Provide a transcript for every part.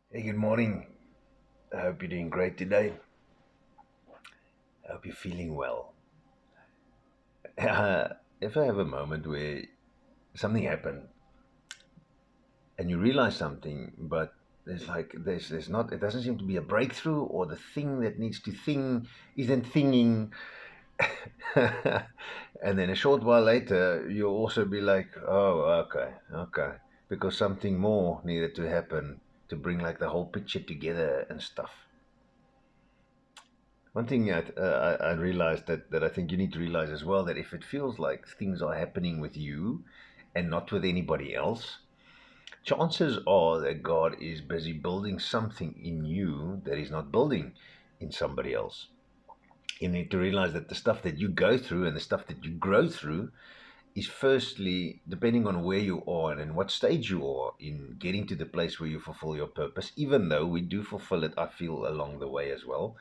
Hey, good morning. I hope you're doing great today. I hope you're feeling well. If I have a moment where something happened and you realize something, but there's not it doesn't seem to be a breakthrough, or the thing that needs to thing isn't thinging, and then a short while later you'll also be like, oh, okay, because something more needed to happen to bring like the whole picture together and stuff. One thing I realized that I think you need to realize as well, that if it feels like things are happening with you and not with anybody else, chances are that God is busy building something in you that He's not building in somebody else. You need to realize that the stuff that you go through and the stuff that you grow through is firstly depending on where you are and in what stage you are in getting to the place where you fulfill your purpose, even though we do fulfill it, I feel, along the way as well.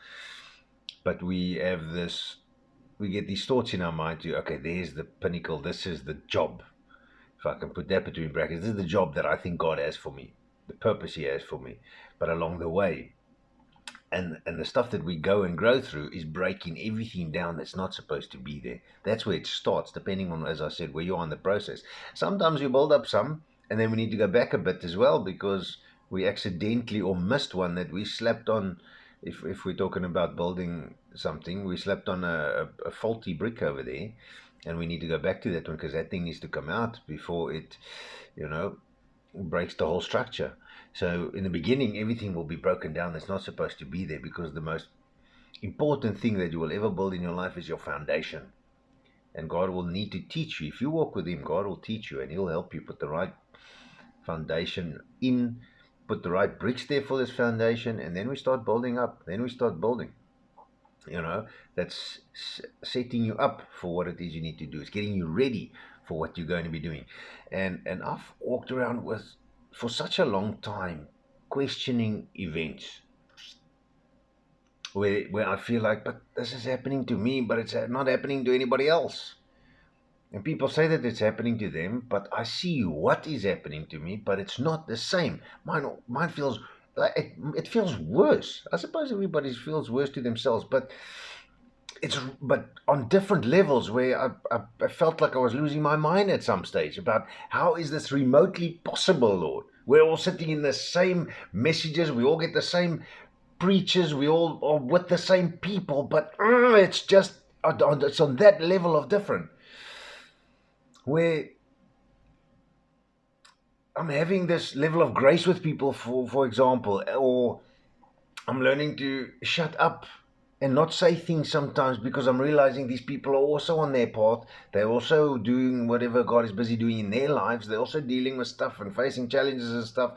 But we get these thoughts in our mind to, okay, there's the pinnacle, this is the job. If I can put that between brackets, this is the job that I think God has for me, the purpose He has for me. But along the way, and the stuff that we go and grow through is breaking everything down that's not supposed to be there. That's where it starts, depending on, as I said, where you are in the process. Sometimes you build up some, and then we need to go back a bit as well, because we accidentally or missed one that we slapped on. If we're talking about building something, we slapped on a faulty brick over there, and we need to go back to that one, because that thing needs to come out before it, you know, breaks the whole structure. So in the beginning, everything will be broken down that's not supposed to be there, because the most important thing that you will ever build in your life is your foundation. And God will need to teach you. If you walk with Him, God will teach you and He'll help you put the right foundation in, put the right bricks there for this foundation, and then we start building up. Then we start building. You know, that's setting you up for what it is you need to do. It's getting you ready for what you're going to be doing. And I've walked around with, for such a long time, questioning events where I feel like, but this is happening to me, but it's not happening to anybody else. And people say that it's happening to them, but I see what is happening to me, but it's not the same. Mine feels like it feels worse. I suppose everybody feels worse to themselves, but on different levels, where I felt like I was losing my mind at some stage about how is this remotely possible, Lord? We're all sitting in the same messages, we all get the same preachers, we all are with the same people, but it's just it's on that level of different, where I'm having this level of grace with people, for example, or I'm learning to shut up and not say things sometimes, because I'm realizing these people are also on their path. They're also doing whatever God is busy doing in their lives. They're also dealing with stuff and facing challenges and stuff.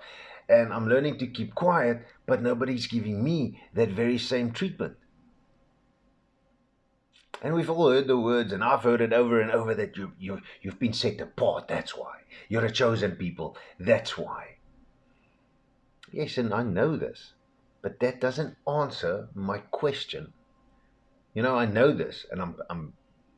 And I'm learning to keep quiet, but nobody's giving me that very same treatment. And we've all heard the words, and I've heard it over and over, that you've been set apart. That's why you're a chosen people. That's why. Yes, and I know this, but that doesn't answer my question. I know this, and I'm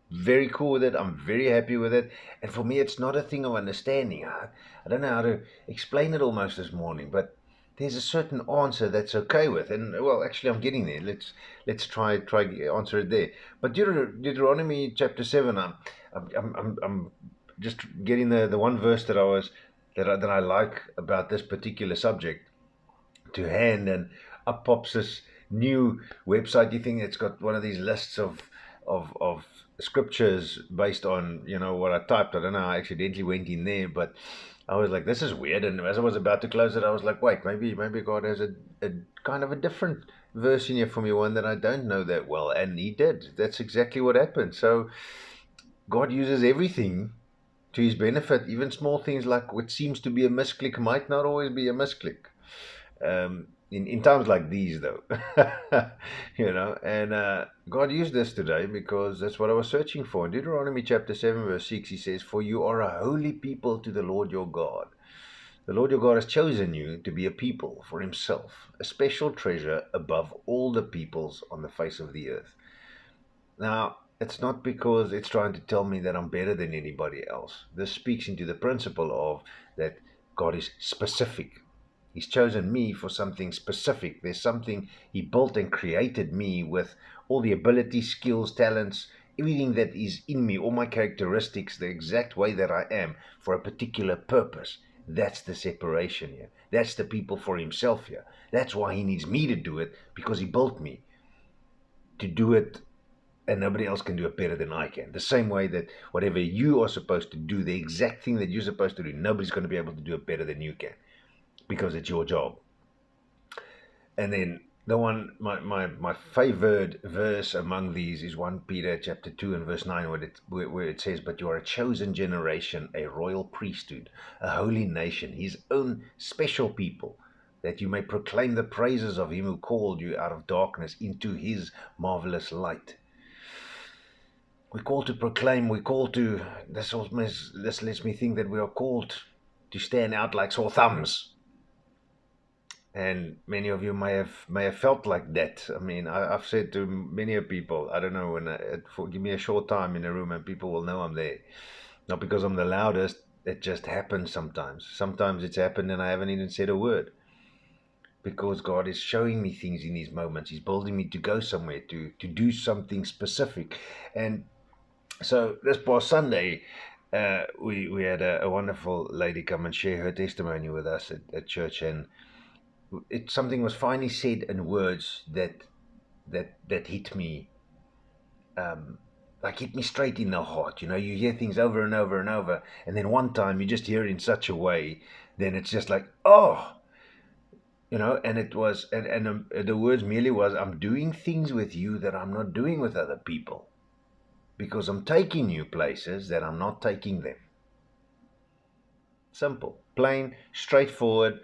very cool with it. I'm very happy with it. And for me, it's not a thing of understanding. I don't know how to explain it almost this morning, but there's a certain answer that's okay with. And well, actually, I'm getting there. Let's try answer it there. But Deuteronomy chapter 7. I'm just getting the one verse that I like about this particular subject to hand, and up pops this new website. You think it's got one of these lists of scriptures based on what I typed. I don't know. I accidentally went in there, but I was like, this is weird. And as I was about to close it, I was like, wait, maybe God has a kind of a different verse in here for me, one that I don't know that well. And He did. That's exactly what happened. So God uses everything to His benefit. Even small things like what seems to be a misclick might not always be a misclick. In times like these, though. And God used this today because that's what I was searching for. In Deuteronomy chapter 7 verse 6, He says, for you are a holy people to the Lord your God. The Lord your God has chosen you to be a people for Himself, a special treasure above all the peoples on the face of the earth. Now, it's not because it's trying to tell me that I'm better than anybody else. This speaks into the principle of that God is specific. He's chosen me for something specific. There's something He built and created me with all the abilities, skills, talents, everything that is in me, all my characteristics, the exact way that I am for a particular purpose. That's the separation here. That's the people for Himself here. That's why He needs me to do it, because He built me to do it, and nobody else can do it better than I can. The same way that whatever you are supposed to do, the exact thing that you're supposed to do, nobody's going to be able to do it better than you can, because it's your job. And then the one, my favored verse among these is 1 Peter chapter 2 and verse 9, where it says, "But you are a chosen generation, a royal priesthood, a holy nation, His own special people, that you may proclaim the praises of Him who called you out of darkness into His marvelous light." We're called to proclaim, we're called to, this lets me think that we are called to stand out like sore thumbs. And many of you may have felt like that. I mean, I've said to many people, I don't know, give me a short time in a room and people will know I'm there. Not because I'm the loudest, it just happens sometimes. Sometimes it's happened and I haven't even said a word. Because God is showing me things in these moments. He's building me to go somewhere, to do something specific. And so this past Sunday, we had a wonderful lady come and share her testimony with us at church, and something was finally said in words that hit me, like hit me straight in the heart. You know, you hear things over and over and over, and then one time you just hear it in such a way, then it's just like, oh, you know. And it was, and the words merely was, "I'm doing things with you that I'm not doing with other people, because I'm taking you places that I'm not taking them." Simple, plain, straightforward,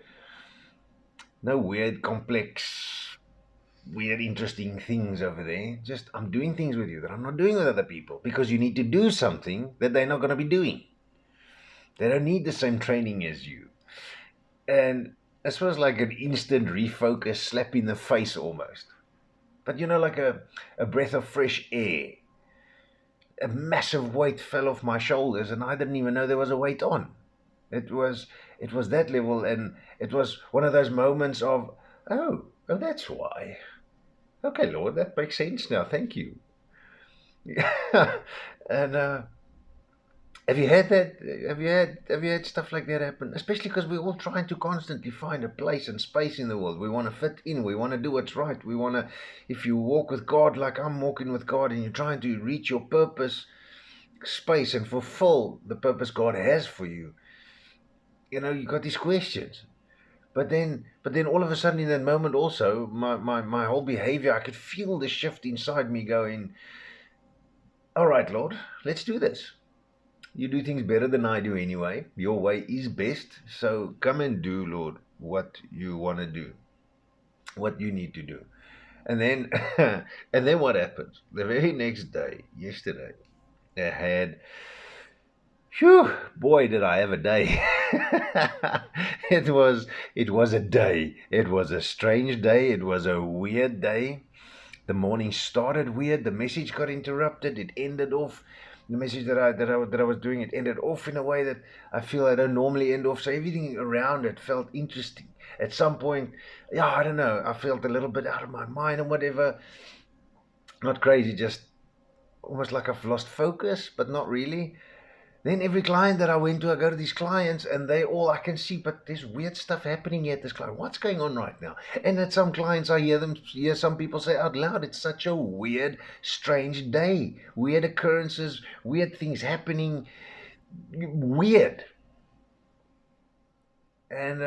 no weird, complex, weird, interesting things over there. Just, I'm doing things with you that I'm not doing with other people, because you need to do something that they're not going to be doing. They don't need the same training as you. And this was like an instant refocus, slap in the face almost. But you know, like a breath of fresh air. A massive weight fell off my shoulders, and I didn't even know there was a weight on. It was that level, and it was one of those moments of, oh, that's why. Okay, Lord, that makes sense now. Thank you. And have you had that? Have you had stuff like that happen? Especially because we're all trying to constantly find a place and space in the world. We want to fit in. We want to do what's right. We want to. If you walk with God like I'm walking with God, and you're trying to reach your purpose, space, and fulfill the purpose God has for you, you know, you got these questions. But then all of a sudden in that moment also, my whole behavior, I could feel the shift inside me going, all right, Lord, let's do this. You do things better than I do anyway. Your way is best. So come and do, Lord, what you want to do, what you need to do. And then, and then what happens? The very next day, yesterday, I had, phew, boy, did I have a day. It was a day. It was a strange day. It was a weird day. The morning started weird. The message got interrupted. It ended off. The message that I was doing, it ended off in a way that I feel I don't normally end off. So everything around it felt interesting. At some point, yeah, I don't know. I felt a little bit out of my mind and whatever. Not crazy, just almost like I've lost focus, but not really. Then every client that I went to, I go to these clients and they all, I can see, but there's weird stuff happening at this client. What's going on right now? And at some clients, I hear some people say out loud, it's such a weird, strange day. Weird occurrences, weird things happening, weird. And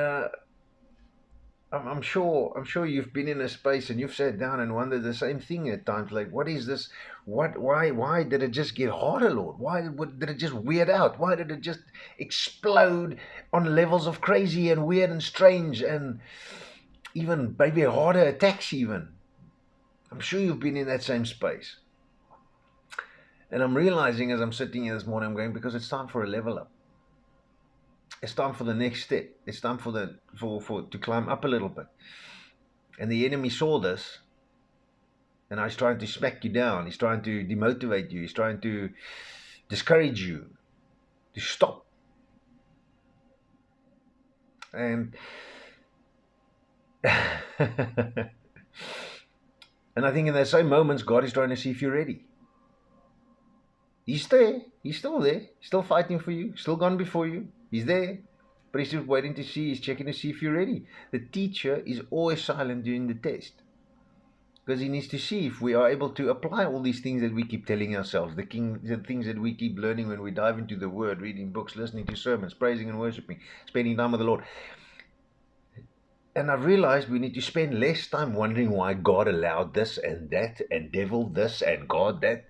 I'm sure you've been in a space and you've sat down and wondered the same thing at times. Like, what is this? Why did it just get harder, Lord? Did it just weird out? Why did it just explode on levels of crazy and weird and strange and even maybe harder attacks even? I'm sure you've been in that same space. And I'm realizing as I'm sitting here this morning, I'm going, because it's time for a level up. It's time for the next step. It's time for to climb up a little bit. And the enemy saw this, and he's trying to smack you down. He's trying to demotivate you. He's trying to discourage you to stop. And And I think in those same moments, God is trying to see if you're ready. He's there. He's still there. He's still fighting for you. Still gone before you. He's there. But he's just waiting to see. He's checking to see if you're ready. The teacher is always silent during the test, because he needs to see if we are able to apply all these things that we keep telling ourselves, the things that we keep learning when we dive into the Word, reading books, listening to sermons, praising and worshiping, spending time with the Lord. And I realized we need to spend less time wondering why God allowed this and that, and devil this and God that,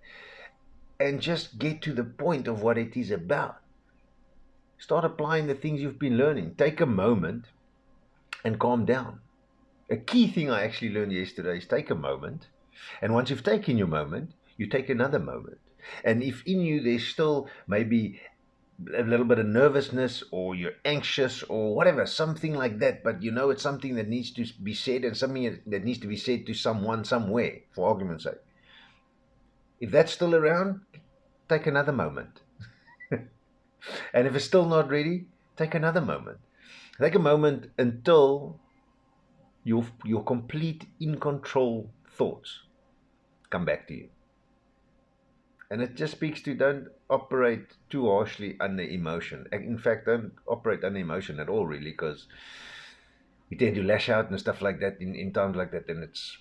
and just get to the point of what it is about. Start applying the things you've been learning. Take a moment and calm down. A key thing I actually learned yesterday is take a moment. And once you've taken your moment, you take another moment. And if in you there's still maybe a little bit of nervousness, or you're anxious or whatever, something like that, but you know it's something that needs to be said, and something that needs to be said to someone somewhere, for argument's sake. If that's still around, take another moment. And if it's still not ready, take another moment. Take a moment until your complete in control thoughts come back to you. And it just speaks to, don't operate too harshly under emotion. In fact, don't operate under emotion at all, really, because we tend to lash out and stuff like that in times like that, and it's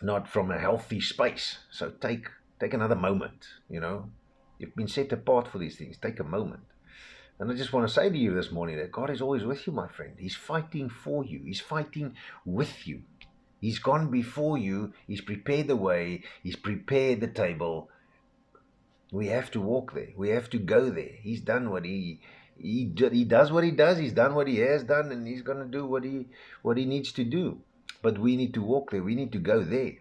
not from a healthy space. So take another moment. You've been set apart for these things. Take a moment. And I just want to say to you this morning that God is always with you, my friend. He's fighting for you. He's fighting with you. He's gone before you. He's prepared the way. He's prepared the table. We have to walk there. We have to go there. He's done what he does what he does. He's done what he has done, and he's going to do what he needs to do. But we need to walk there. We need to go there.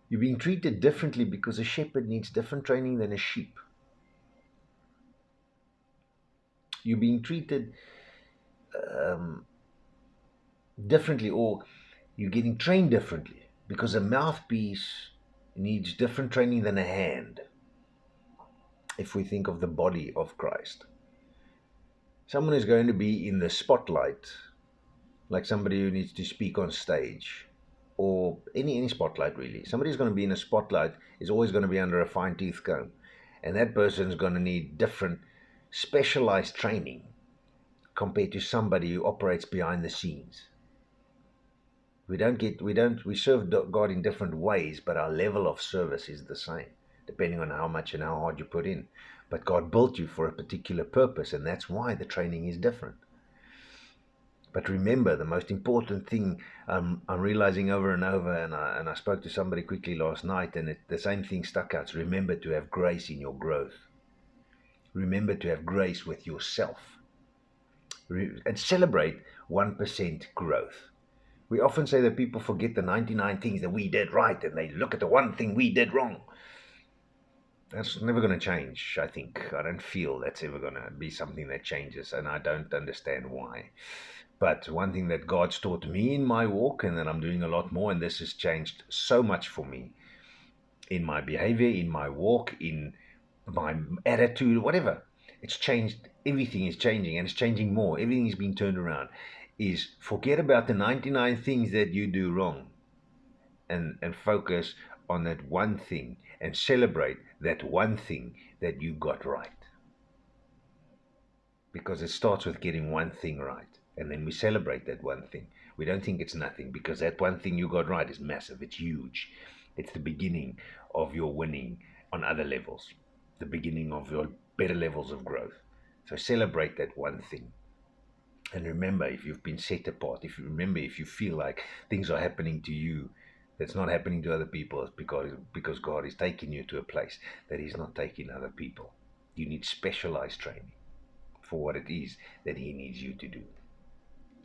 You're being treated differently because a shepherd needs different training than a sheep. You're being treated differently, or you're getting trained differently, because a mouthpiece needs different training than a hand. If we think of the body of Christ, someone is going to be in the spotlight, like somebody who needs to speak on stage, or any spotlight really. Somebody who's going to be in a spotlight is always going to be under a fine-tooth comb, and that person is going to need different specialized training compared to somebody who operates behind the scenes. We serve God in different ways, but our level of service is the same, depending on how much and how hard you put in. But God built you for a particular purpose, and that's why the training is different. But remember, the most important thing I'm realizing over and over, and I spoke to somebody quickly last night, and the same thing stuck out. So remember to have grace in your growth. Remember to have grace with yourself. And celebrate 1% growth. We often say that people forget the 99 things that we did right, and they look at the one thing we did wrong. That's never going to change, I think. I don't feel that's ever going to be something that changes, and I don't understand why. But one thing that God's taught me in my walk, and that I'm doing a lot more, and this has changed so much for me in my behavior, in my walk, in my attitude, whatever. It's changed. Everything is changing, and it's changing more. Everything is being turned around. Is forget about the 99 things that you do wrong, and focus on that one thing, and celebrate that one thing that you got right. Because it starts with getting one thing right, and then we celebrate that one thing. We don't think it's nothing, because that one thing you got right is massive. It's huge. It's the beginning of your winning on other levels, the beginning of your better levels of growth. So celebrate that one thing. And remember, if you've been set apart, if you feel like things are happening to you that's not happening to other people, it's because God is taking you to a place that He's not taking other people. You need specialized training for what it is that He needs you to do.